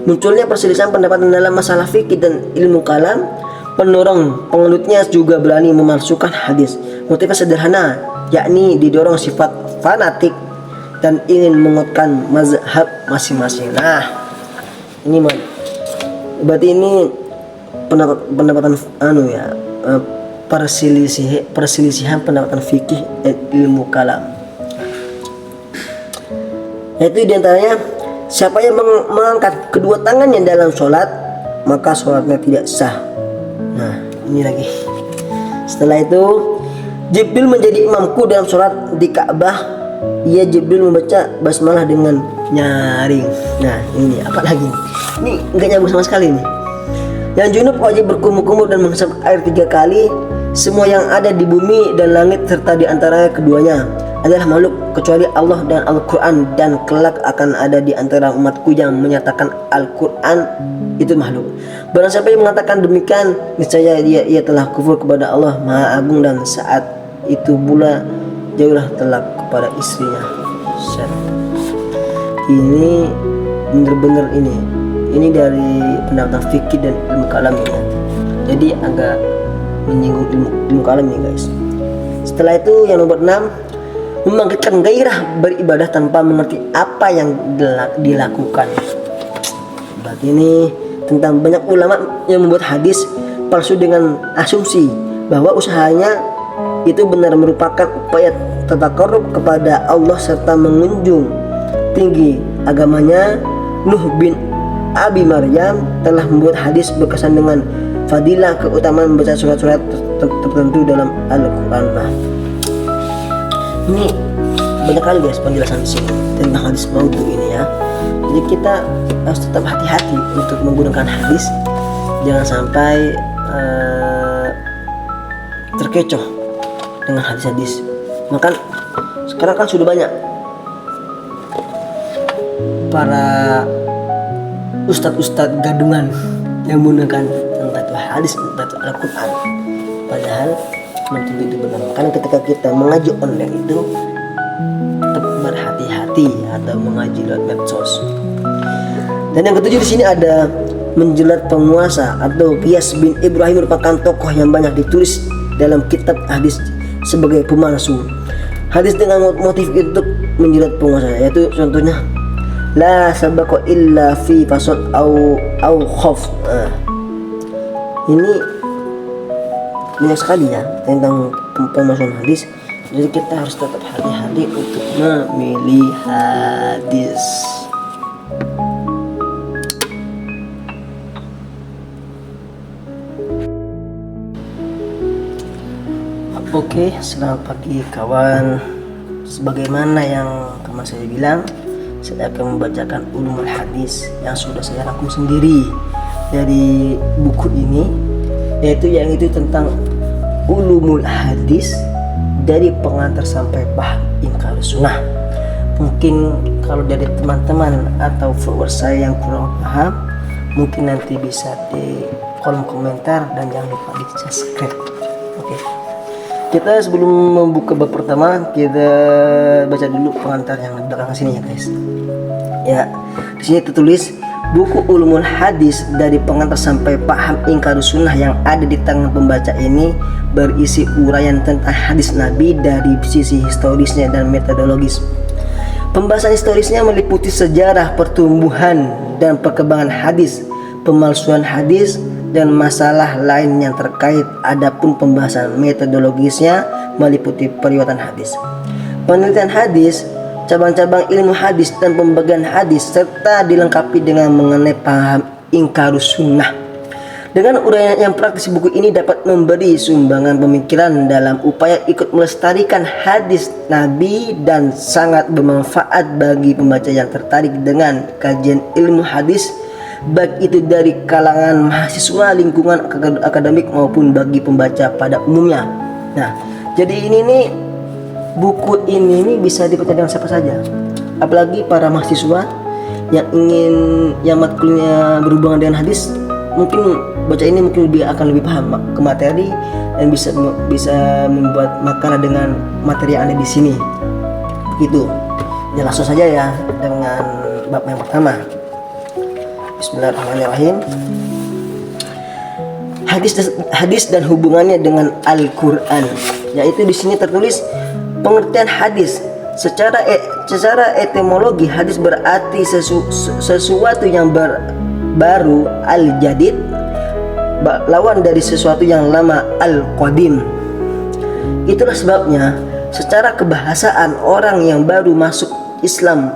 Munculnya perselisihan pendapat dalam masalah fikih dan ilmu kalam pendorong pengelutnya juga berani memalsukan hadis. Motifnya sederhana, yakni didorong sifat fanatik dan ingin menguatkan mazhab masing-masing. Nah, ini berarti ini pendapatan perselisihan pendapatan fikih dan ilmu kalam. Yaitu diantaranya, siapa yang mengangkat kedua tangannya dalam sholat, maka sholatnya tidak sah. Nah, ini lagi. Setelah itu, Jibril menjadi imamku dalam sholat di Ka'bah. Ia Jibril membaca basmalah dengan nyaring. Nah, ini apa lagi? Ini enggak nyambung sama sekali nih. Yang junub wajib berkumur-kumur dan menghisap air 3 kali. Semua yang ada di bumi dan langit serta di antara keduanya adalah makhluk kecuali Allah dan Al-Quran, dan kelak akan ada di antara umatku yang menyatakan Al-Quran itu makhluk. Barang siapa yang mengatakan demikian, niscaya ia telah kufur kepada Allah Maha Agung, dan saat itu pula jauhlah telak kepada istrinya. Ini benar-benar ini dari pendapat fikih dan ilmu kalam ya. Jadi agak menyinggung ilmu kalam nih guys. Setelah itu yang nomor 6, membangkitkan gairah beribadah tanpa mengerti apa yang dilakukan. Berarti ini tentang banyak ulama yang membuat hadis palsu dengan asumsi bahwa usahanya itu benar merupakan upaya taqarrub kepada Allah serta mengunjung tinggi agamanya. Nuh bin Abi Maryam telah membuat hadis berkesan dengan fadilah keutamaan membaca surat-surat tertentu dalam Al-Quran. Nah, ini banyak kali guys penjelasan di sini tentang hadis maudhu ini ya. Jadi kita harus tetap hati-hati untuk menggunakan hadis, jangan sampai terkecoh dengan hadis-hadis. Maka sekarang kan sudah banyak para ustadz gadungan yang menggunakan tentang hadis tentang Al-Quran, padahal belum tentu itu benar. Karena ketika kita mengaji online itu tetap berhati-hati atau mengaji lewat medsos. Dan yang ketujuh di sini ada menjelat penguasa atau Qiyas bin Ibrahim merupakan tokoh yang banyak ditulis dalam kitab hadis sebagai pemalsu hadis dengan motif untuk menjelat penguasa, yaitu contohnya la sabaqa illa fi fasad au khaf. Ini banyak sekali ya tentang pemalsuan hadis. Jadi kita harus tetap hati-hati untuk memilih hadis. Oke, selamat pagi kawan. Sebagaimana yang kemarin saya bilang, saya akan membacakan ulumul hadis yang sudah saya rangkum sendiri dari buku ini, yaitu yang itu tentang ulumul hadis dari pengantar sampai paham ingkar sunnah. Mungkin kalau dari teman-teman atau followers saya yang kurang paham, mungkin nanti bisa di kolom komentar dan jangan lupa di subscribe. Oke. Kita sebelum membuka bab pertama, kita baca dulu pengantar yang di belakang sini ya guys. Ya, di sini tertulis buku ulumul hadis dari pengantar sampai paham ingkar sunnah yang ada di tangan pembaca ini berisi uraian tentang hadis Nabi dari sisi historisnya dan metodologis. Pembahasan historisnya meliputi sejarah pertumbuhan dan perkembangan hadis, pemalsuan hadis, dan masalah lain yang terkait. Adapun pembahasan metodologisnya meliputi periwatan hadis, penelitian hadis, cabang-cabang ilmu hadis dan pembagian hadis, serta dilengkapi dengan mengenai paham ingkarus sunnah. Dengan uraian yang praktis, buku ini dapat memberi sumbangan pemikiran dalam upaya ikut melestarikan hadis Nabi dan sangat bermanfaat bagi pembaca yang tertarik dengan kajian ilmu hadis, baik itu dari kalangan mahasiswa, lingkungan akademik maupun bagi pembaca pada umumnya. Nah, jadi ini nih, buku ini nih bisa dibaca dengan siapa saja, apalagi para mahasiswa yang ingin yang matkulnya berhubungan dengan hadis. Mungkin baca ini mungkin akan lebih paham ke materi dan bisa membuat makalah dengan materi yang ada di sini. Begitu. Ya, langsung saja ya dengan bab yang pertama. Bismillahirrahmanirrahim. Hadis dan hubungannya dengan Al-Qur'an. Yaitu di sini tertulis pengertian hadis. Secara etimologi, hadis berarti sesuatu yang baru, al-jadid, lawan dari sesuatu yang lama, al-qadim. Itulah sebabnya secara kebahasaan orang yang baru masuk Islam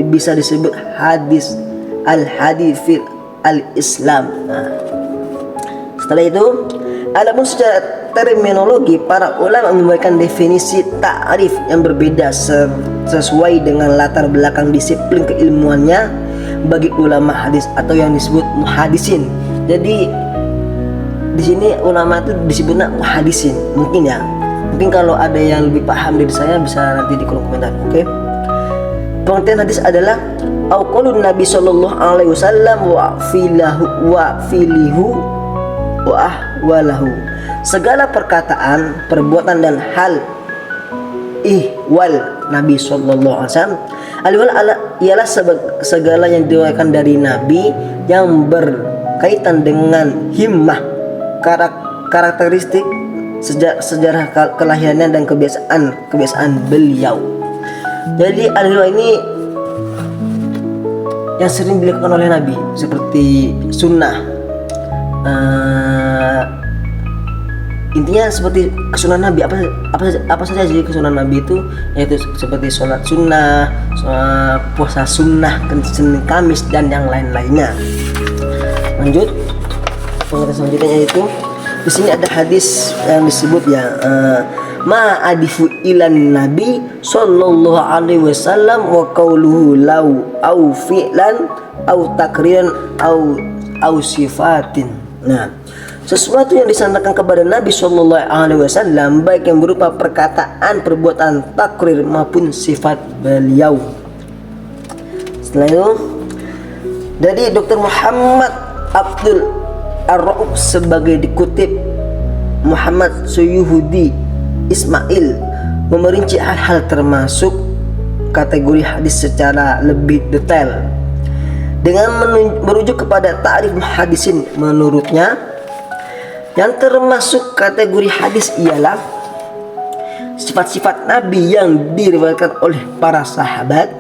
bisa disebut hadis, al-hadithil al-Islam. Nah, setelah itu, adapun secara terminologi, para ulama memberikan definisi ta'rif yang berbeda sesuai dengan latar belakang disiplin keilmuannya bagi ulama hadis atau yang disebut muhadisin. Jadi di sini ulama itu disebutnya muhadisin. Mungkin kalau ada yang lebih paham dari saya bisa nanti di kolom komentar. Oke. Pengertian hadis adalah qaulun Nabi sallallahu alaihi wasallam wa filihu wa ahwalahu. Segala perkataan, perbuatan dan hal ihwal Nabi sallallahu alaihi wasallam. Al-ihwal ialah segala yang diriwayatkan dari Nabi yang berkaitan dengan himmah, karakteristik, sejarah kelahirannya dan kebiasaan beliau. Jadi al-ihwal ini yang sering dilakukan oleh Nabi, seperti sunnah. Intinya seperti kesunahan Nabi, apa saja sih kesunahan Nabi itu, yaitu seperti sholat sunnah, puasa sunnah, Senin Kamis dan yang lain-lainnya. Lanjut, pengertian selanjutnya yaitu di sini ada hadis yang disebut ma adifu ilan Nabi sallallahu alaihi wasallam wa qauluhu lau au fi'lan au takriran au sifatin. Nah, sesuatu yang disampaikan kepada Nabi Shallallahu Alaihi Wasallam, baik yang berupa perkataan, perbuatan, takrir maupun sifat beliau. Setelah itu, dari Dr. Muhammad Abdul Ar-Rauf sebagai dikutip Muhammad Suyuhudi Ismail memerinci hal-hal termasuk kategori hadis secara lebih detail dengan merujuk kepada ta'rif muhadisin. Menurutnya, yang termasuk kategori hadis ialah sifat-sifat Nabi yang diriwayatkan oleh para sahabat,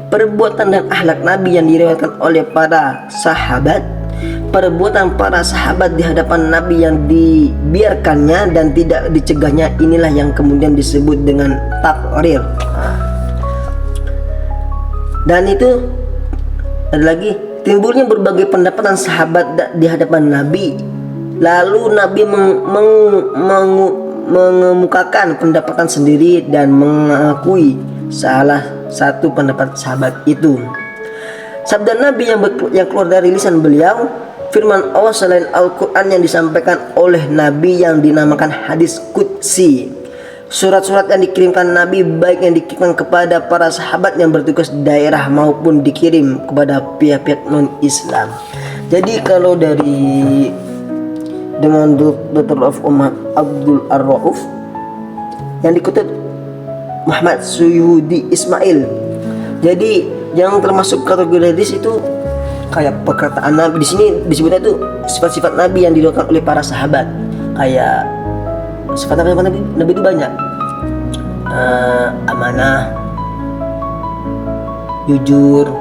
perbuatan dan akhlak Nabi yang diriwayatkan oleh para sahabat, perbuatan para sahabat di hadapan Nabi yang dibiarkannya dan tidak dicegahnya. Inilah yang kemudian disebut dengan takrir. Dan itu ada lagi, timbulnya berbagai pendapatan sahabat di hadapan Nabi. Lalu Nabi mengemukakan pendapatan sendiri dan mengakui salah satu pendapat sahabat itu. Sabda Nabi yang keluar dari lisan beliau, firman Allah selain Al-Quran yang disampaikan oleh Nabi yang dinamakan hadis qudsi. Surat-surat yang dikirimkan Nabi, baik yang dikirimkan kepada para sahabat yang bertugas di daerah maupun dikirim kepada pihak-pihak non-Islam. Jadi kalau dengan Dr. Muhammad Abdul Ar-Rauf yang dikutip Muhammad Suyuhudi Ismail, jadi yang termasuk kategori hadis itu kayak perkataan Nabi. Di sini disebutnya itu sifat-sifat Nabi yang dilakukan oleh para sahabat. Kayak sifat Nabi itu banyak, amanah, jujur,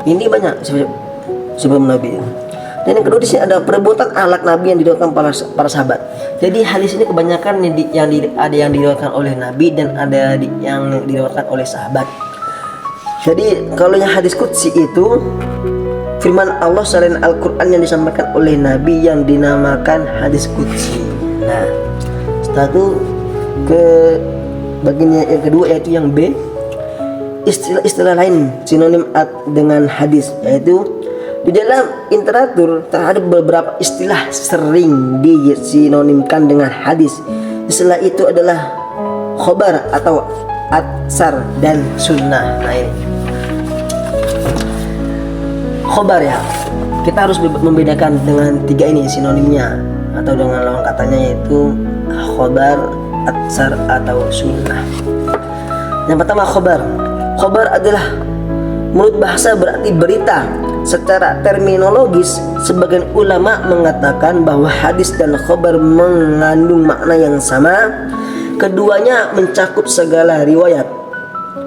ini banyak sifat Nabi. Dan yang kedua di sini ada perbuatan akhlak Nabi yang diriwayatkan para sahabat. Jadi hadis ini kebanyakan ada yang diriwayatkan oleh Nabi dan ada yang diriwayatkan oleh sahabat. Jadi kalau yang hadis qudsi itu firman Allah selain Al-Quran yang disampaikan oleh Nabi yang dinamakan hadis qudsi. Nah, setelah itu ke bagian yang kedua yaitu yang B, istilah-istilah lain sinonim dengan hadis, yaitu di dalam literatur terhadap beberapa istilah sering disinonimkan dengan hadis. Istilah itu adalah khobar atau atsar dan sunnah. Nah ini khobar ya, kita harus membedakan dengan tiga ini sinonimnya atau dengan lawan katanya, yaitu khobar, atsar atau sunnah. Yang pertama khobar. Khobar adalah menurut bahasa berarti berita. Secara terminologis, sebagian ulama mengatakan bahwa hadis dan khobar mengandung makna yang sama. Keduanya mencakup segala riwayat,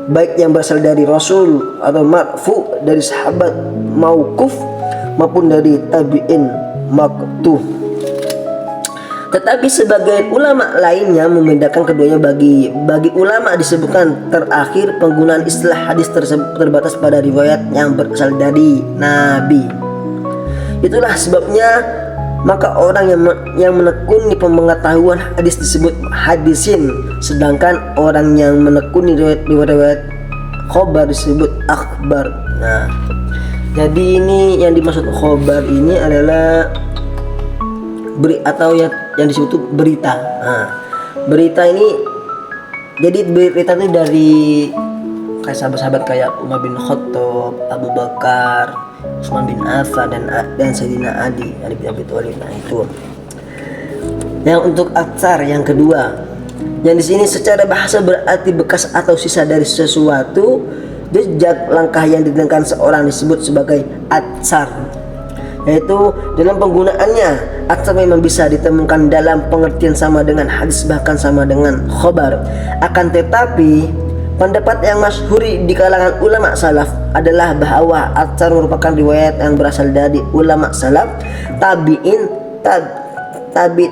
baik yang berasal dari Rasul atau marfu dari sahabat mauquf maupun dari tabi'in maqtuh. Tetapi sebagian ulama lainnya membedakan keduanya. Bagi ulama disebutkan terakhir penggunaan istilah hadis tersebut terbatas pada riwayat yang berasal dari Nabi. Itulah sebabnya maka orang yang menekuni pengetahuan hadis disebut hadisin, sedangkan orang yang menekuni riwayat khobar disebut akhbar. Nah, jadi ini yang dimaksud khobar ini adalah atau yang disebut itu berita. Nah, berita ini jadi berita itu dari kayak sahabat-sahabat kayak Umar bin Khattab, Abu Bakar, Utsman bin Affan dan Sayyidina Ali bin Abi Thalib. Nah itu. Yang untuk atsar yang kedua, yang di sini secara bahasa berarti bekas atau sisa dari sesuatu. Jejak langkah yang ditinggalkan seorang disebut sebagai atsar, yaitu dalam penggunaannya atsar memang bisa ditemukan dalam pengertian sama dengan hadis bahkan sama dengan khobar. Akan tetapi pendapat yang masyhur di kalangan ulama salaf adalah bahwa atsar merupakan riwayat yang berasal dari ulama salaf, tabi'in,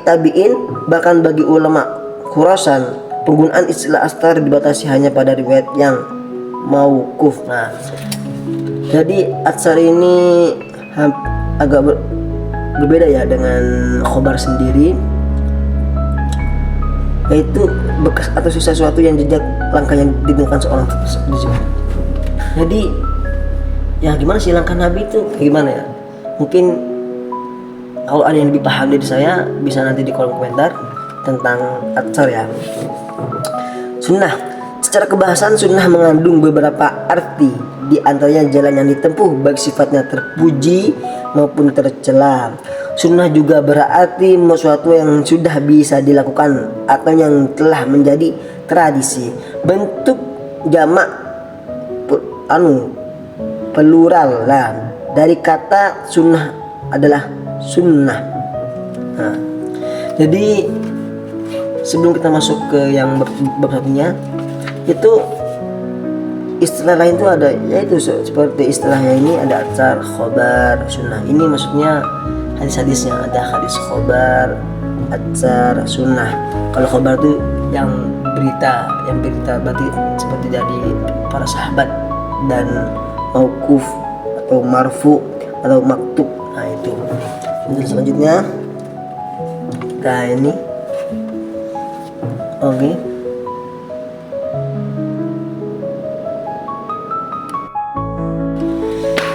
tabi'in, bahkan bagi ulama Khurasan penggunaan istilah atsar dibatasi hanya pada riwayat yang mauquf. Nah, jadi atsar ini agak berbeda ya dengan khobar sendiri, yaitu bekas atau sisa sesuatu yang jejak langkah yang ditinggalkan seorang tersebut. Jadi ya gimana sih langkah Nabi itu gimana ya? Mungkin kalau ada yang lebih paham dari saya bisa nanti di kolom komentar tentang atsar ya. Sunnah. Secara kebahasaan sunnah mengandung beberapa arti, di antaranya jalan yang ditempuh baik sifatnya terpuji maupun tercela. Sunnah juga berarti sesuatu yang sudah bisa dilakukan atau yang telah menjadi tradisi. Bentuk jamak plural lah dari kata sunnah adalah sunnah. Nah, jadi sebelum kita masuk ke yang bab satunya, itu istilah lain itu ada, yaitu seperti istilahnya ini ada atsar, khobar, sunnah. Ini maksudnya hadis-hadisnya, ada hadis khobar, atsar, sunnah. Kalau khobar itu yang berita berarti seperti dari para sahabat, dan mauquf atau marfu atau maktub. Nah itu. Untuk selanjutnya kita ini oke.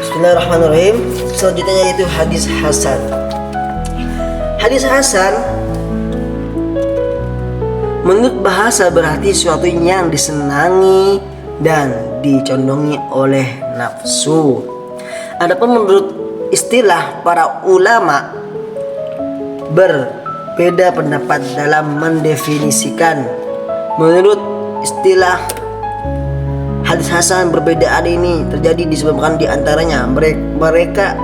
Bismillahirrahmanirrahim. Selanjutnya yaitu hadis hasan. Hadis hasan menurut bahasa berarti sesuatu yang disenangi dan dicondongi oleh nafsu. Adapun menurut istilah para ulama berbeda pendapat dalam mendefinisikan. Menurut istilah hadis hasan, perbedaan ini terjadi disebabkan diantaranya mereka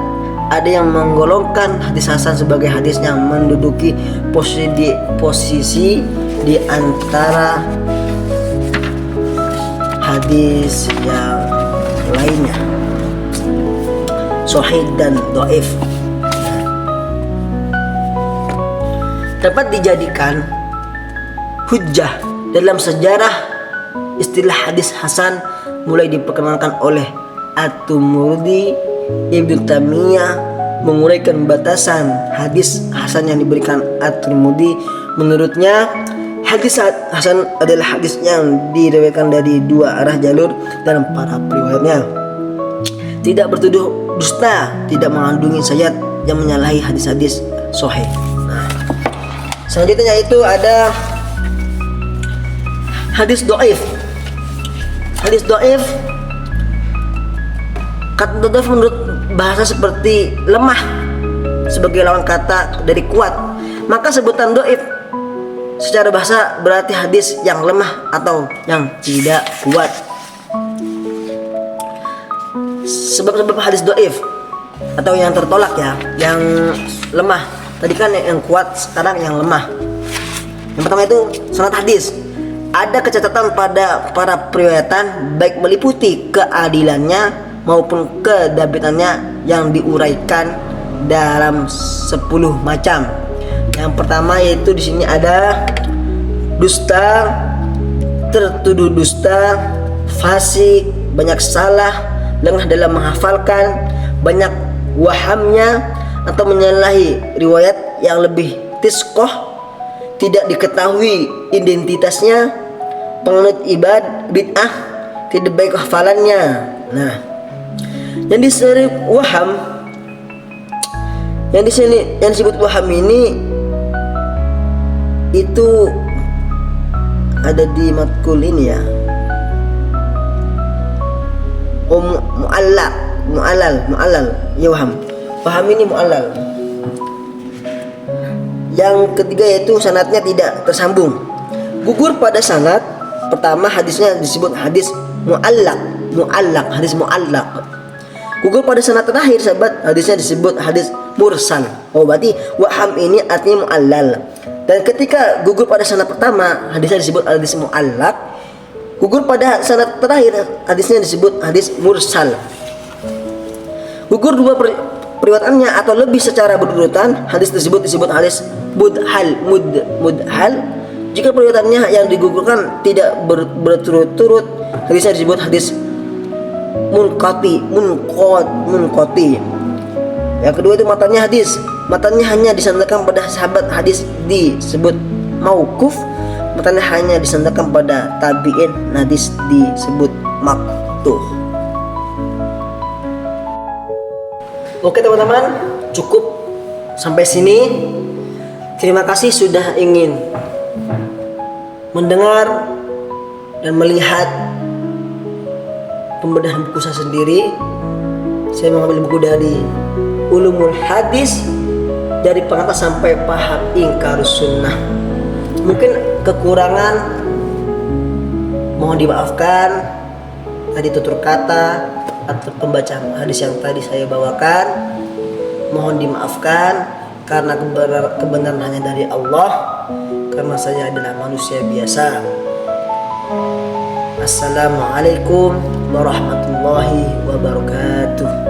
ada yang menggolongkan hadis hasan sebagai hadis yang menduduki posisi di antara hadis yang lainnya, sahih dan dhaif. dapat dijadikan hujjah dalam sejarah. Istilah hadis hasan mulai diperkenalkan oleh At-Tirmidzi. Ibnu Taimiyah menguraikan batasan hadis hasan yang diberikan At-Tirmidzi. Menurutnya, hadis hasan adalah hadis yang diriwayatkan dari dua arah jalur dan para periwayatnya tidak bertuduh dusta, tidak mengandungi sayat yang menyalahi hadis-hadis sahih. Nah, selanjutnya itu ada hadis dhaif. Hadis dhaif, kata dhaif menurut bahasa seperti lemah sebagai lawan kata dari kuat. Maka sebutan dhaif secara bahasa berarti hadis yang lemah atau yang tidak kuat. Sebab-sebab hadis dhaif atau yang tertolak ya, yang lemah. Tadi kan yang kuat, sekarang yang lemah. Yang pertama itu sanad hadis. Ada kecacatan pada para periwayatan, baik meliputi keadilannya maupun kedabitannya yang diuraikan dalam 10 macam. Yang pertama yaitu di sini ada dusta, tertuduh dusta, fasik, banyak salah, lengah dalam menghafalkan, banyak wahamnya atau menyalahi riwayat yang lebih tisqoh, tidak diketahui identitasnya, penganut bid'ah, tidak baik hafalannya. Nah, yang disebut waham, yang disebut waham ini itu ada di matkul ini ya. Mu'allal ya waham ini mu'allal. Yang ketiga yaitu sanadnya tidak tersambung, gugur pada sanad. Pertama hadisnya disebut hadis mu'allaq, hadis mu'allaq. Gugur pada sanad terakhir sahabat, hadisnya disebut hadis mursal. Oh, berarti waham ini artinya mu'allal. Dan ketika gugur pada sanad pertama, hadisnya disebut hadis mu'allaq. Gugur pada sanad terakhir, hadisnya disebut hadis mursal. Gugur dua periwayatannya atau lebih secara berurutan, hadis tersebut disebut hadis mudhal. Jika periwayatannya yang digugurkan tidak berturut-turut, hadisnya disebut hadis munqati. Yang kedua itu matanya hadis. Matanya hanya disandarkan pada sahabat, hadis disebut mauquf. Matanya hanya disandarkan pada tabi'in, hadis disebut maqtuh. Oke teman-teman, cukup sampai sini. Terima kasih sudah ingin mendengar dan melihat pembedahan buku saya sendiri. Saya mengambil buku dari Ulumul Hadis, dari pengatas sampai paham ingkarus sunnah. Mungkin kekurangan mohon dimaafkan, tadi tutur kata atau pembacaan hadis yang tadi saya bawakan mohon dimaafkan, karena kebenaran hanya dari Allah, karena saya adalah manusia biasa. Assalamualaikum warahmatullahi wabarakatuh.